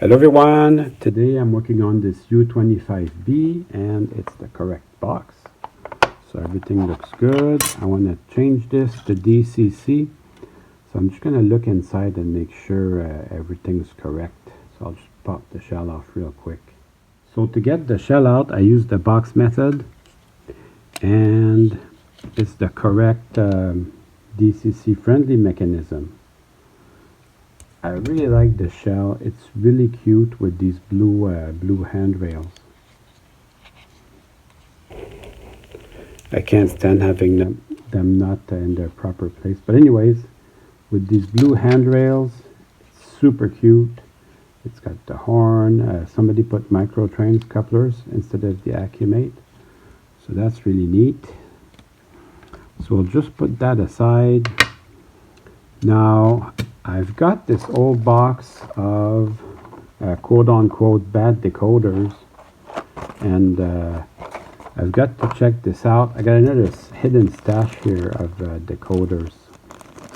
Hello everyone, today I'm working on this U25B and it's the correct box. So everything looks good. I want to change this to DCC. So I'm just going to look inside and make sure everything's correct. So I'll just pop the shell off real quick. So to get the shell out, I use the box method and it's the correct DCC friendly mechanism. I really like the shell. It's really cute with these blue handrails. I can't stand having them not in their proper place. But anyways, with these blue handrails, it's super cute. It's got the horn. Somebody put micro trains couplers instead of the Accumate. So that's really neat. So we'll just put that aside. Now, I've got this old box of quote-unquote bad decoders, and I've got to check this out. I got another hidden stash here of decoders.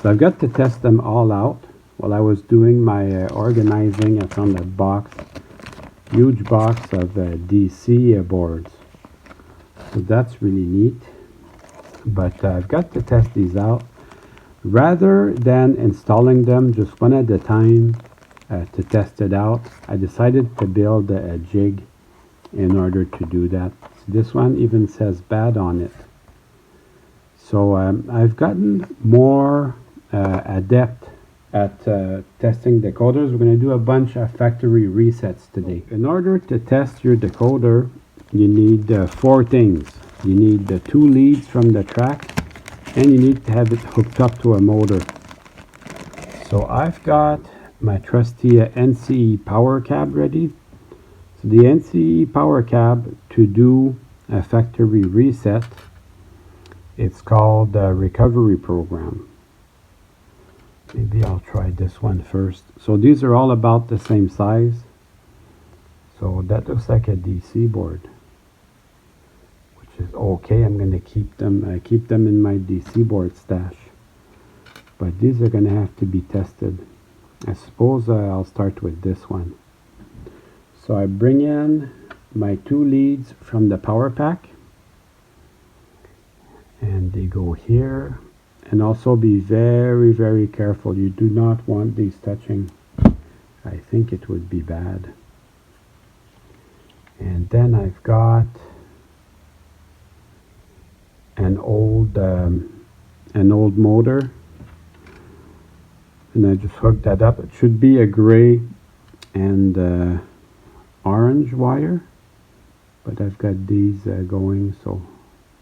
So I've got to test them all out. While I was doing my organizing, I found a box, huge box of DC boards. So that's really neat. But I've got to test these out. Rather than installing them just one at a time to test it out, I decided to build a jig in order to do that. So this one even says bad on it. So I've gotten more adept at testing decoders. We're going to do a bunch of factory resets today. In order to test your decoder, you need 4 things. You need the 2 leads from the track, and you need to have it hooked up to a motor. So I've got my trusty NCE power cab ready. So the NCE power cab, to do a factory reset, it's called the recovery program. Maybe I'll try this one first. So these are all about the same size. So that looks like a DC board, is okay. I'm going to keep them in my DC board stash, but these are going to have to be tested. I suppose I'll start with this one. So I bring in my 2 leads from the power pack, and they go here. And also be very, very careful. You do not want these touching. I think it would be bad. And then I've got an old motor, and I just hooked that up. It should be a gray and orange wire, but I've got these going, so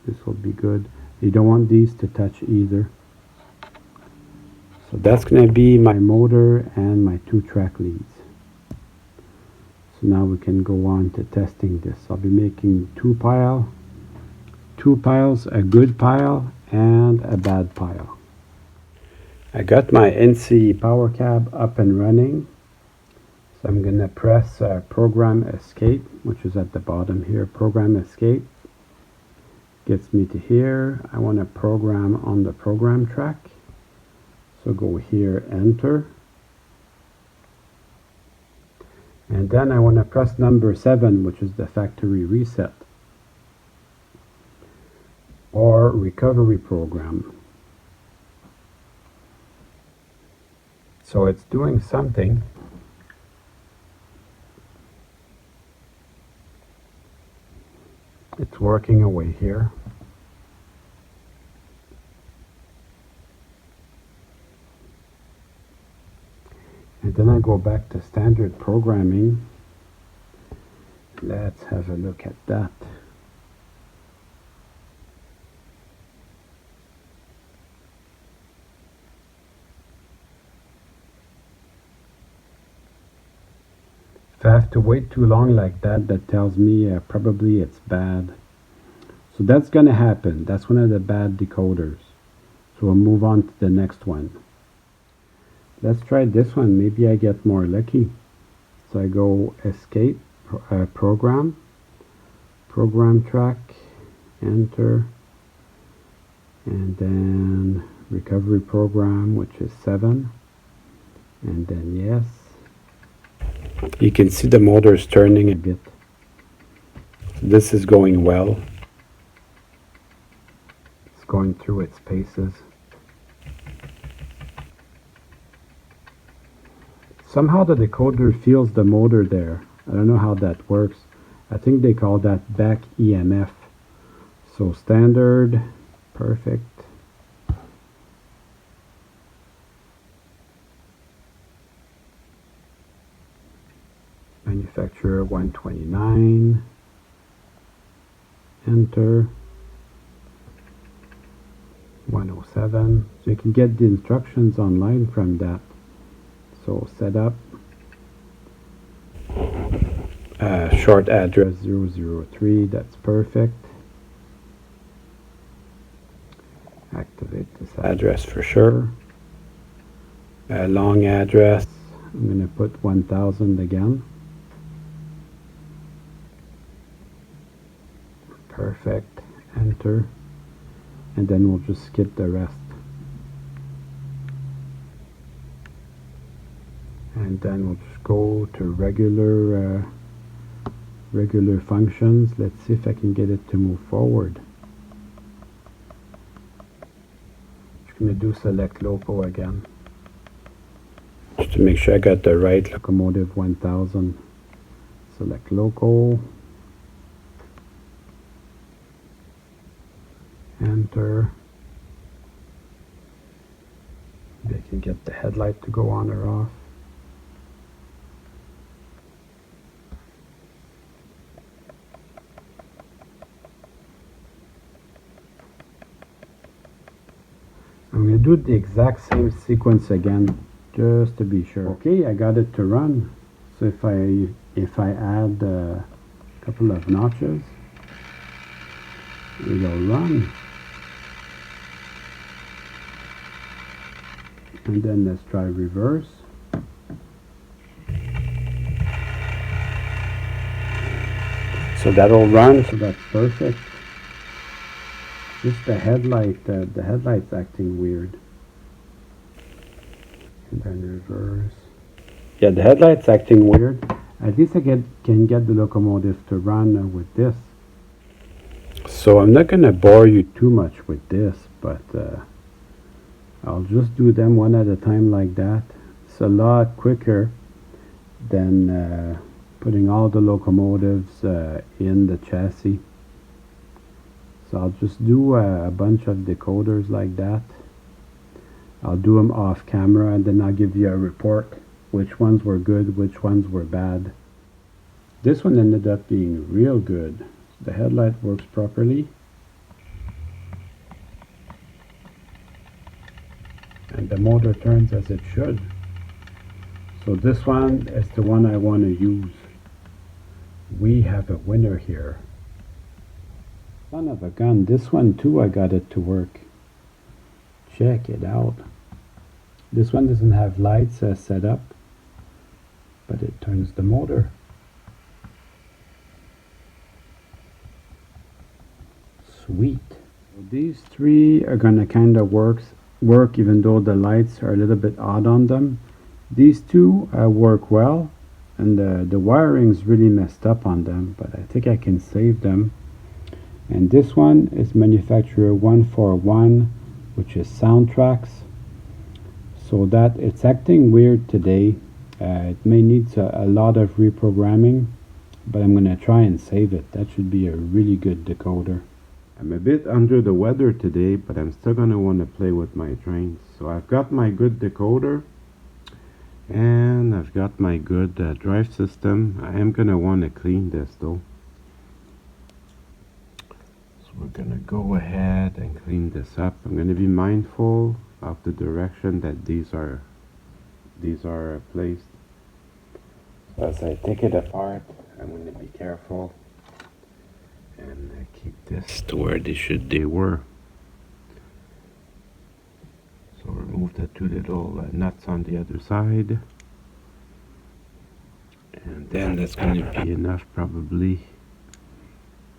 this will be good. You don't want these to touch either. So that's going to be my motor and my 2 track leads. So now we can go on to testing this. I'll be making 2 piles, a good pile and a bad pile. I got my NCE power cab up and running. So I'm going to press program escape, which is at the bottom here. Program escape gets me to here. I want to program on the program track. So go here, enter. And then I want to press number 7, which is the factory reset or recovery program. So it's doing something. It's working away here. And then I go back to standard programming. Let's have a look at that. If I have to wait too long like that, that tells me probably it's bad. So that's going to happen. That's one of the bad decoders. So we'll move on to the next one. Let's try this one. Maybe I get more lucky. So I go escape, program track, enter, and then recovery program, which is 7, and then yes. You can see the motor's turning a bit. This is going well. It's going through its paces. Somehow the decoder feels the motor there. I don't know how that works. I think they call that back EMF. So standard, perfect. Manufacturer 129. Enter. 107. So you can get the instructions online from that. So setup. Short address 003. That's perfect. Activate this address for sure. Long address. I'm going to put 1000 again. Perfect. Enter. And then we'll just skip the rest. And then we'll just go to regular functions. Let's see if I can get it to move forward. Just going to do select loco again. Just to make sure I got the right locomotive 1000. Select loco. Enter. Maybe I can get the headlight to go on or off. I'm going to do the exact same sequence again, just to be sure. Okay, I got it to run. So if I add a couple of notches, it'll run. And then let's try reverse. So that'll run, so that's perfect. Just the headlight's acting weird. And then reverse. Yeah, the headlight's acting weird. At least I can get the locomotive to run with this. So I'm not going to bore you too much with this, but I'll just do them one at a time like that. It's a lot quicker than putting all the locomotives in the chassis. So I'll just do a bunch of decoders like that. I'll do them off camera and then I'll give you a report. Which ones were good, which ones were bad. This one ended up being real good. The headlight works properly. And the motor turns as it should. So this one is the one I want to use. We have a winner here. Son of a gun, this one too I got it to work. Check it out. This one doesn't have lights set up, but it turns the motor. Sweet. These three are gonna kind of work even though the lights are a little bit odd on them. These two work well, and the wiring's really messed up on them, but I think I can save them. And this one is manufacturer 141, which is Soundtrax. So that it's acting weird today. It may need a lot of reprogramming, but I'm going to try and save it. That should be a really good decoder. I'm a bit under the weather today, but I'm still going to want to play with my trains. So I've got my good decoder, and I've got my good drive system. I am going to want to clean this though. We're gonna go ahead and clean this up. I'm gonna be mindful of the direction that these are placed. So as I take it apart, I'm gonna be careful and keep this to where they were. So remove the two little nuts on the other side, and then that's gonna be enough probably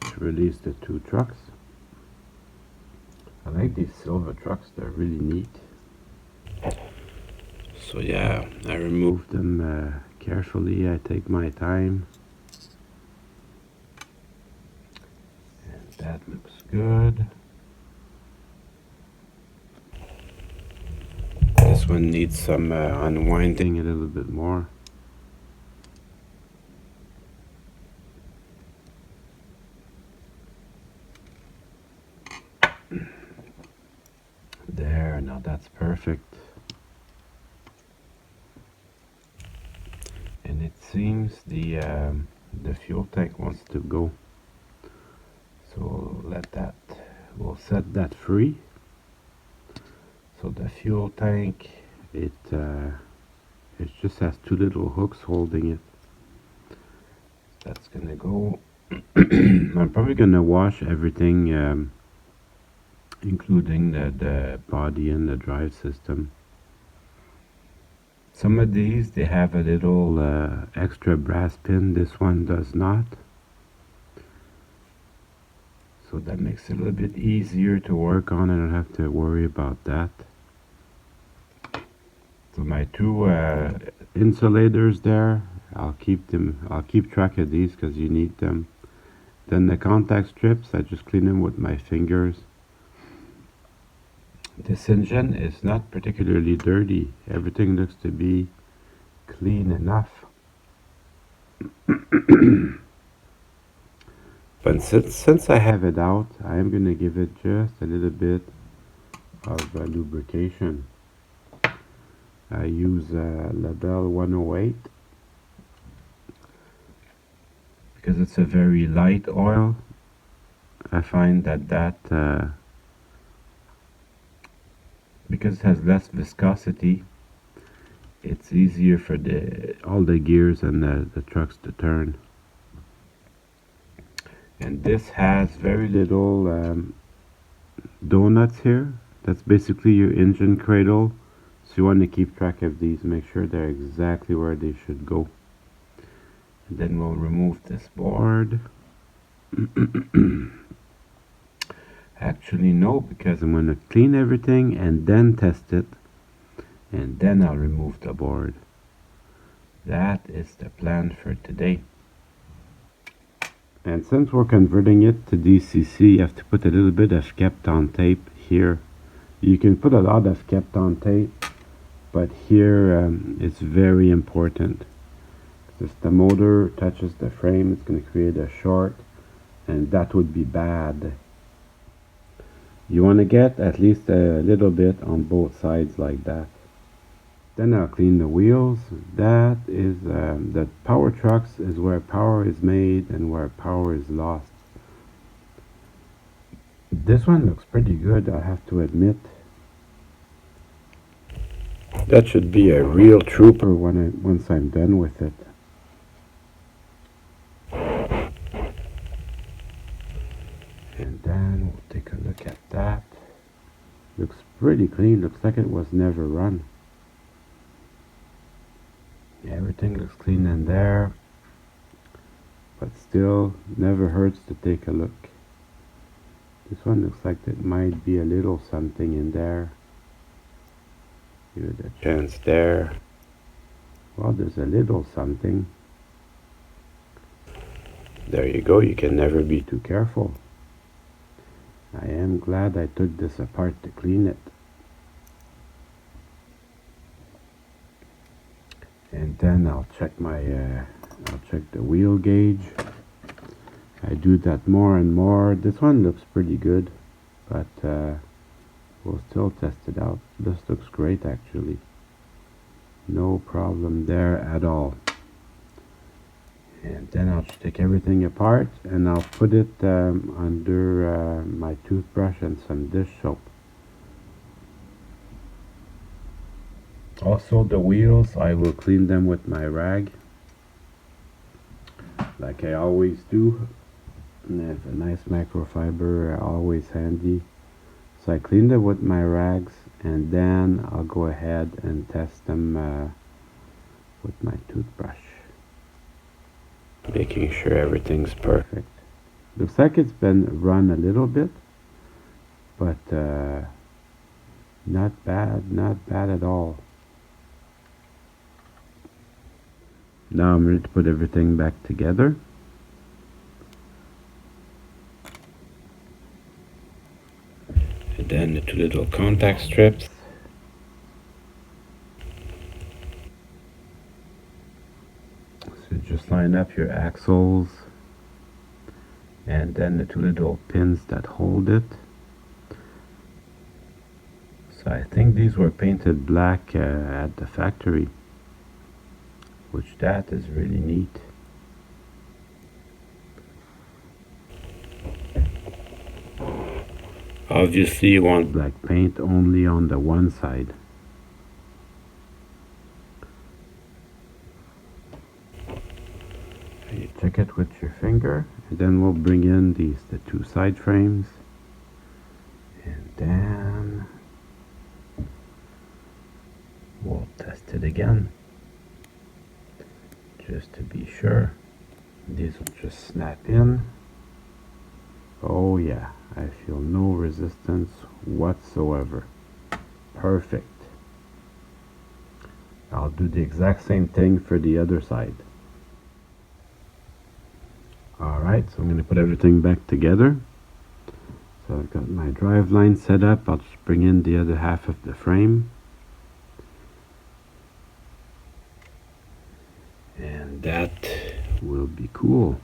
to release the two trucks. I like these silver trucks, they're really neat. So yeah, I removed them carefully. I take my time. And that looks good. This one needs some unwinding a little bit more. There, now that's perfect. And it seems the fuel tank wants to go. So we'll set that free. So the fuel tank, it just has two little hooks holding it. That's gonna go. I'm probably gonna wash everything, including the body and the drive system. Some of these, they have a little extra brass pin. This one does not. So that makes it a little bit easier to work on. I don't have to worry about that. So my two insulators there, I'll keep track of these because you need them. Then the contact strips, I just clean them with my fingers. This engine is not particularly dirty. Everything looks to be clean enough. But since I have it out, I am going to give it just a little bit of lubrication. I use Labelle 108 because it's a very light oil. I find that because it has less viscosity, it's easier for all the gears and the trucks to turn. And this has very little donuts here. That's basically your engine cradle. So you want to keep track of these, make sure they're exactly where they should go. And then we'll remove this board. Actually no, because I'm going to clean everything and then test it, and then I'll remove the board. That is the plan for today. And since we're converting it to DCC, you have to put a little bit of Kapton tape here. You can put a lot of Kapton tape, but here it's very important. If the motor touches the frame, it's going to create a short, and that would be bad. You want to get at least a little bit on both sides like that. Then I'll clean the wheels. That is the power trucks is where power is made and where power is lost. This one looks pretty good, I have to admit. That should be a real trooper once I'm done with it. And then we'll take a look at that. Looks pretty clean, looks like it was never run. Yeah, everything looks clean in there, but still never hurts to take a look. This one looks like it might be a little something in there. Give it a chance there. Well, there's a little something. There you go, you can never be too careful. I am glad I took this apart to clean it. And then I'll check the wheel gauge. I do that more and more. This one looks pretty good, but we'll still test it out. This looks great actually. No problem there at all. And then I'll just take everything apart and I'll put it under my toothbrush and some dish soap. Also the wheels, I will clean them with my rag, like I always do. And there's a nice microfiber always handy. So I clean them with my rags and then I'll go ahead and test them with my toothbrush, making sure everything's perfect. Looks like it's been run a little bit, but not bad at all. Now I'm ready to put everything back together. And then the two little contact strips. So just line up your axles and then the two little pins that hold it. So I think these were painted black at the factory, which that is really neat. Obviously you want black paint only on the one side. You check it with your finger, and then we'll bring in the two side frames, and then we'll test it again just to be sure. These will just snap in. Oh yeah, I feel no resistance whatsoever. Perfect. I'll do the exact same thing for the other side. Alright, so I'm going to put everything back together. So I've got my drive line set up. I'll just bring in the other half of the frame. And that will be cool.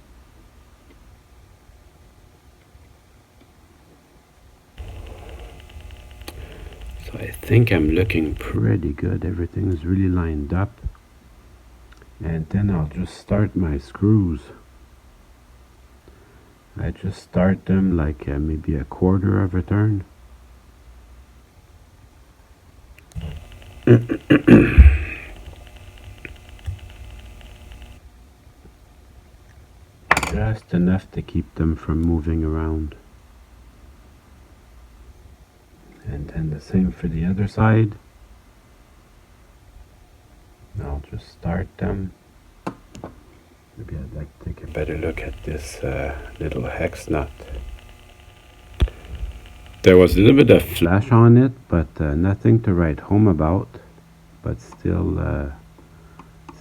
So I think I'm looking pretty good. Everything is really lined up. And then I'll just start my screws. I just start them like maybe a quarter of a turn. Just enough to keep them from moving around. And then the same for the other side. I'll just start them. Maybe I'd like to take a better look at this little hex nut. There was a little bit of flash on it, but nothing to write home about. But still,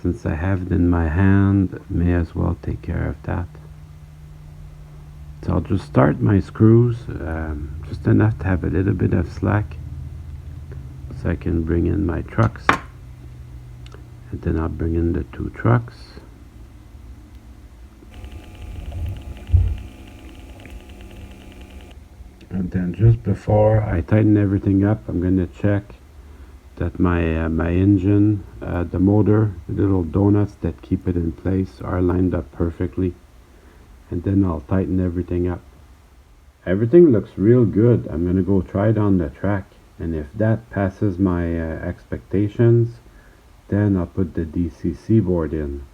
since I have it in my hand, may as well take care of that. So I'll just start my screws, just enough to have a little bit of slack, so I can bring in my trucks. And then I'll bring in the two trucks. And then just before I tighten everything up, I'm going to check that my my engine, the motor, the little donuts that keep it in place are lined up perfectly. And then I'll tighten everything up. Everything looks real good. I'm going to go try it on the track. And if that passes my expectations, then I'll put the DCC board in.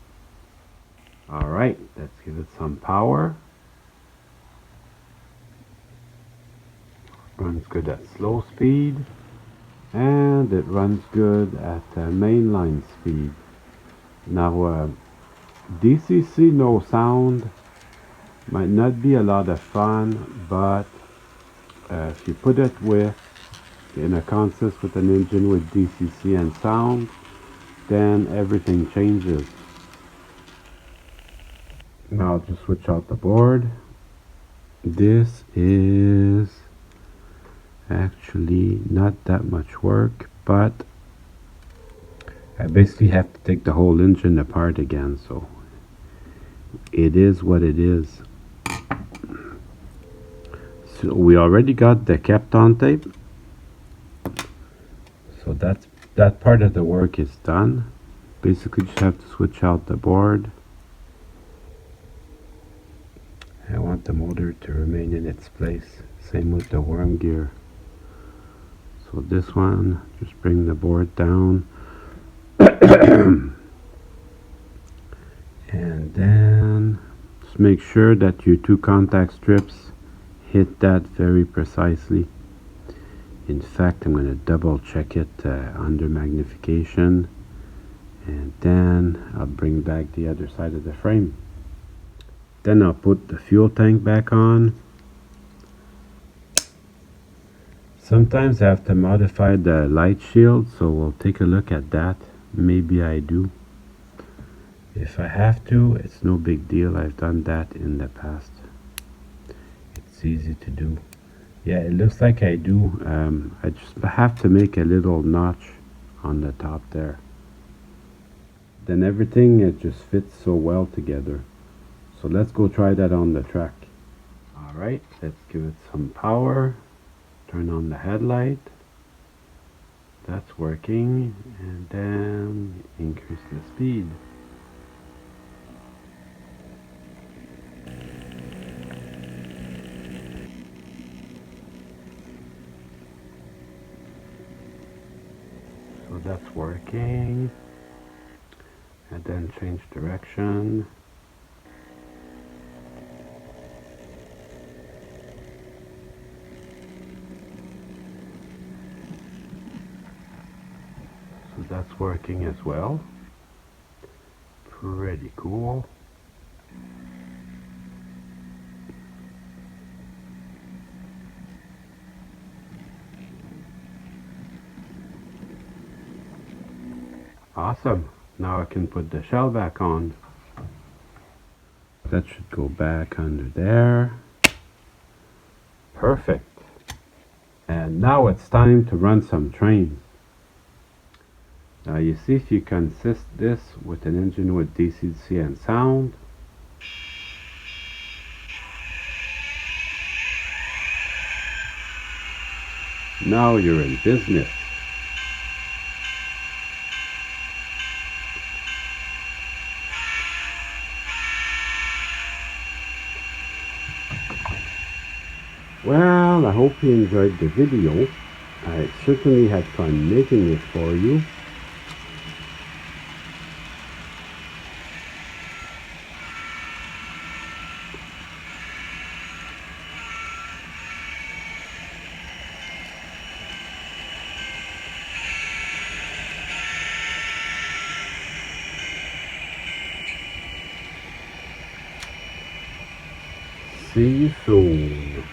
Alright, let's give it some power. Runs good at slow speed, and it runs good at mainline speed. Now DCC no sound might not be a lot of fun, but if you put it with in a consist with an engine with DCC and sound, then everything changes. Now I'll just switch out the board. This is actually not that much work, but I basically have to take the whole engine apart again, so it is what it is. So we already got the Kapton tape, so that part of the work is done. Basically just have to switch out the board. I want the motor to remain in its place, same with the worm gear. So this one, just bring the board down. And then just make sure that your two contact strips hit that very precisely. In fact, I'm going to double check it under magnification, and then I'll bring back the other side of the frame. Then I'll put the fuel tank back on. Sometimes I have to modify the light shield, so we'll take a look at that. Maybe I do. If I have to, it's no big deal. I've done that in the past. It's easy to do. Yeah, it looks like I do. I just have to make a little notch on the top there. Then everything, it just fits so well together. So let's go try that on the track. Alright, let's give it some power. Turn on the headlight. That's working. And then increase the speed. So that's working. And then change direction. So that's working as well. Pretty cool. Awesome. Now I can put the shell back on. That should go back under there. Perfect. And now it's time to run some trains. Now you see, if you consist this with an engine with DC-DC and sound, now you're in business. Well, I hope you enjoyed the video. I certainly had fun making it for you. See you soon.